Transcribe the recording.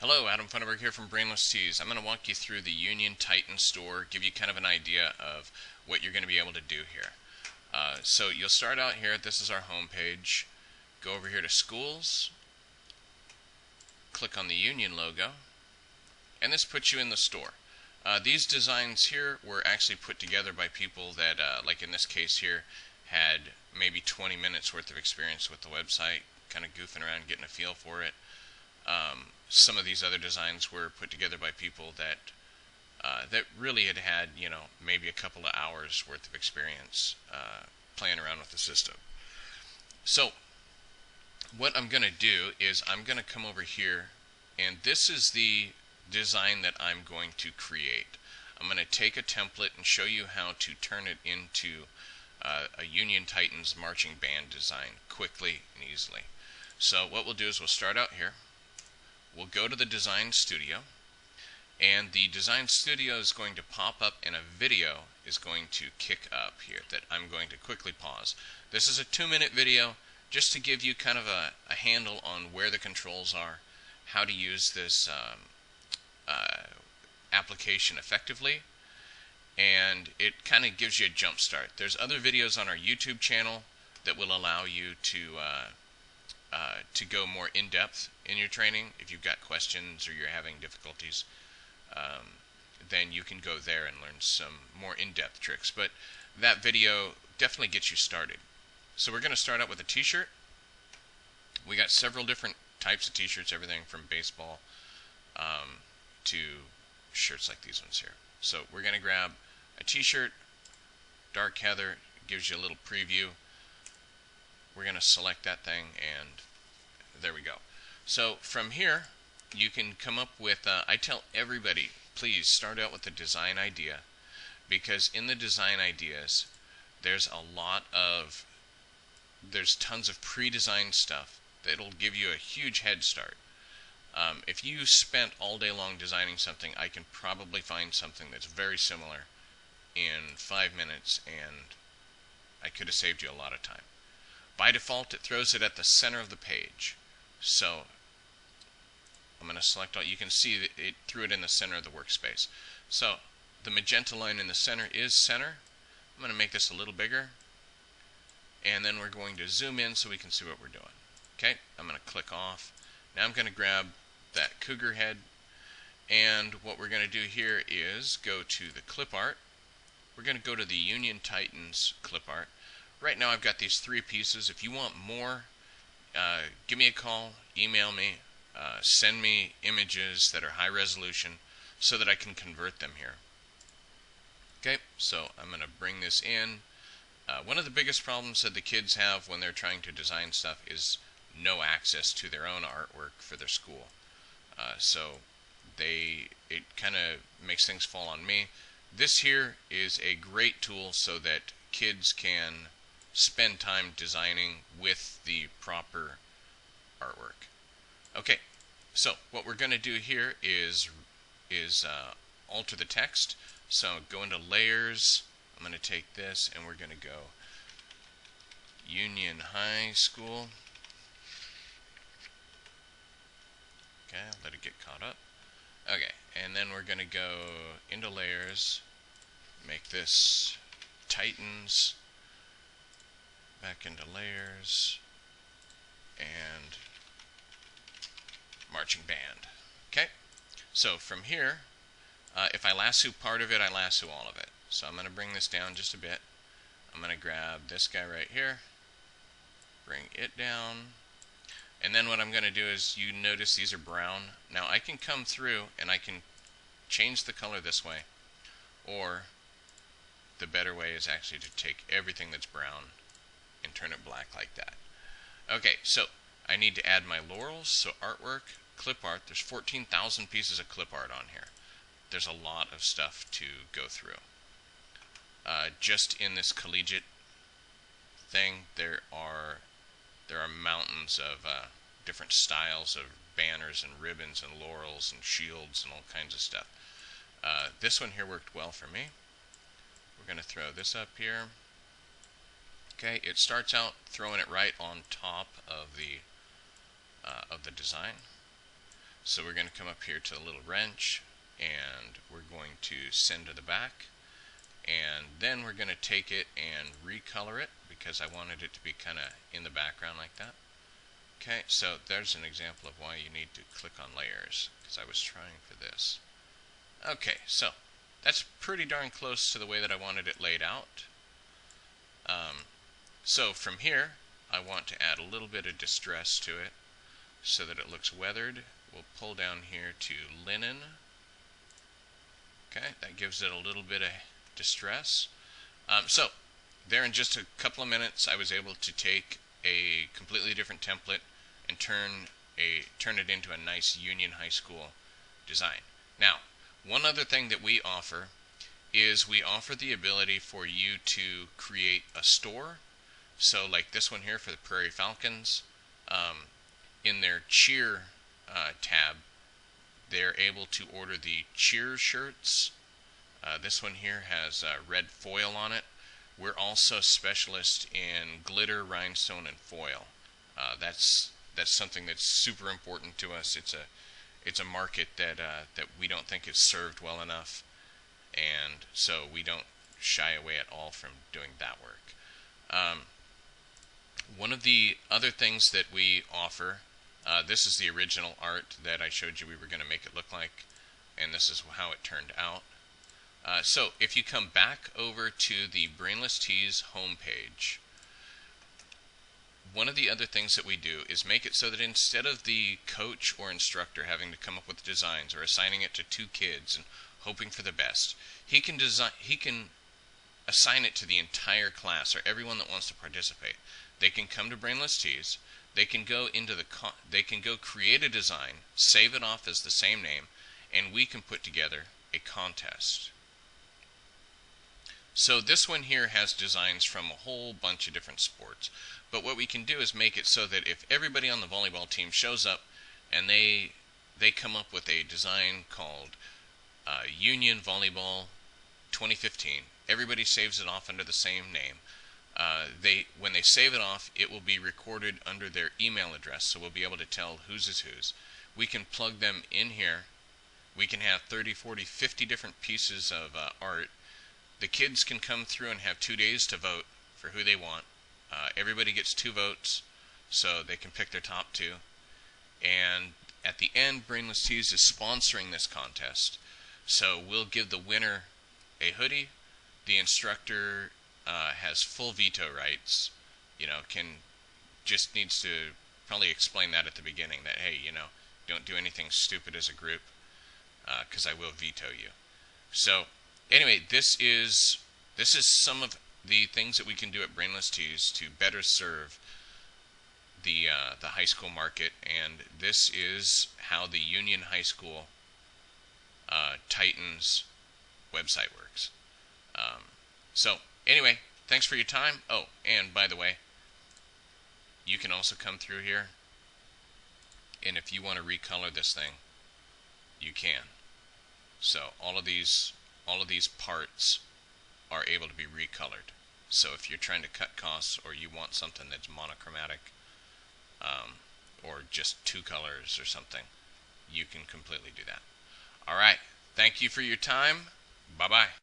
Hello, Adam Funderburg here from Brainless Tees. I'm going to walk you through the Union Titan store, give you kind of an idea of what you're going to be able to do here. So you'll start out here. This is our home page. Go over here to Schools, click on the Union logo, and this puts you in the store. These designs here were actually put together by people that, like in this case here, had maybe 20 minutes worth of experience with the website, kind of goofing around, getting a feel for it. Some of these other designs were put together by people that that really had maybe a couple of hours worth of experience playing around with the system. So what I'm going to do is I'm going to come over here, and this is the design that I'm going to create. I'm going to take a template and show you how to turn it into a Union Titans marching band design quickly and easily. So what we'll do is we'll start out here. We'll go to the Design Studio, and the Design Studio is going to pop up, and a video is going to kick up here that I'm going to quickly pause. This is a 2-minute video just to give you kind of a handle on where the controls are, how to use this application effectively, and it kind of gives you a jump start. There's other videos on our YouTube channel that will allow you to go more in-depth in your training. If you've got questions or you're having difficulties, then you can go there and learn some more in-depth tricks. But that video definitely gets you started. So we're going to start out with a t-shirt. We got several different types of t-shirts, everything from baseball to shirts like these ones here. So we're going to grab a t-shirt, dark heather, gives you a little preview. We're going to select that thing, and there we go. So from here, you can come up with, I tell everybody, please start out with a design idea, because in the design ideas, there's tons of pre-designed stuff that'll give you a huge head start. If you spent all day long designing something, I can probably find something that's very similar in 5 minutes, and I could have saved you a lot of time. By default, it throws it at the center of the page. So I'm going to select all. You can see that it threw it in the center of the workspace. So the magenta line in the center is center. I'm going to make this a little bigger, and then we're going to zoom in so we can see what we're doing. Okay, I'm going to click off. Now I'm going to grab that cougar head, and what we're going to do here is go to the clip art. We're going to go to the Union Titans clip art. Right now I've got these 3 pieces. If you want more, give me a call, email me, send me images that are high resolution so that I can convert them here. Okay, so I'm going to bring this in. One of the biggest problems that the kids have when they're trying to design stuff is no access to their own artwork for their school. So it kind of makes things fall on me. This here is a great tool so that kids can spend time designing with the proper artwork. Okay, so what we're going to do here is alter the text. So go into layers. I'm going to take this and we're going to go Union High School. Okay, let it get caught up. Okay, and then we're going to go into layers, make this Titans, back into layers, and marching band. Okay, so from here, if I lasso part of it, I lasso all of it. So I'm going to bring this down just a bit. I'm going to grab this guy right here, bring it down, and then what I'm going to do is, you notice these are brown. Now I can come through and I can change the color this way, or the better way is actually to take everything that's brown and turn it black like that. Okay, so I need to add my laurels, so artwork, clip art. There's 14,000 pieces of clip art on here. There's a lot of stuff to go through. Just in this collegiate thing, there are mountains of different styles of banners and ribbons and laurels and shields and all kinds of stuff. This one here worked well for me. We're going to throw this up here. Okay, it starts out throwing it right on top of the design. So we're going to come up here to the little wrench, and we're going to send to the back, and then we're going to take it and recolor it because I wanted it to be kind of in the background like that. Okay, so there's an example of why you need to click on layers, because I was trying for this. Okay, so that's pretty darn close to the way that I wanted it laid out. So from here, I want to add a little bit of distress to it so that it looks weathered. We'll pull down here to linen. Okay, that gives it a little bit of distress. So there in just a couple of minutes, I was able to take a completely different template and turn it into a nice Union High School design. Now, one other thing that we offer is we offer the ability for you to create a store. So like this one here for the Prairie Falcons, in their cheer tab, they're able to order the cheer shirts. This one here has red foil on it. We're also specialists in glitter, rhinestone, and foil. That's something that's super important to us. It's a market that we don't think is served well enough, and so we don't shy away at all from doing that work. One of the other things that we offer, this is the original art that I showed you we were going to make it look like, and this is how it turned out. So if you come back over to the Brainless Tees homepage, one of the other things that we do is make it so that instead of the coach or instructor having to come up with designs or assigning it to 2 kids and hoping for the best, he can assign it to the entire class or everyone that wants to participate. They can come to Brainless Tees. They can go into they can go create a design, save it off as the same name, and we can put together a contest. So this one here has designs from a whole bunch of different sports. But what we can do is make it so that if everybody on the volleyball team shows up and they come up with a design called Union Volleyball 2015, everybody saves it off under the same name. When they save it off, it will be recorded under their email address, so we'll be able to tell whose is whose. We can plug them in here. We can have 30, 40, 50 different pieces of art. The kids can come through and have 2 days to vote for who they want. Everybody gets 2 votes, so they can pick their top 2. And at the end, Brainless Tees is sponsoring this contest. So we'll give the winner a hoodie. The instructor has full veto rights. Just needs to probably explain that at the beginning, that hey, don't do anything stupid as a group, because I will veto you. So anyway, this is some of the things that we can do at Brainless Tees to better serve the high school market, and this is how the Union High School Titans website works. So anyway, thanks for your time. Oh, and by the way, you can also come through here, and if you want to recolor this thing, you can. So all of these parts are able to be recolored. So if you're trying to cut costs, or you want something that's monochromatic, or just 2 colors or something, you can completely do that. Alright, thank you for your time. Bye-bye.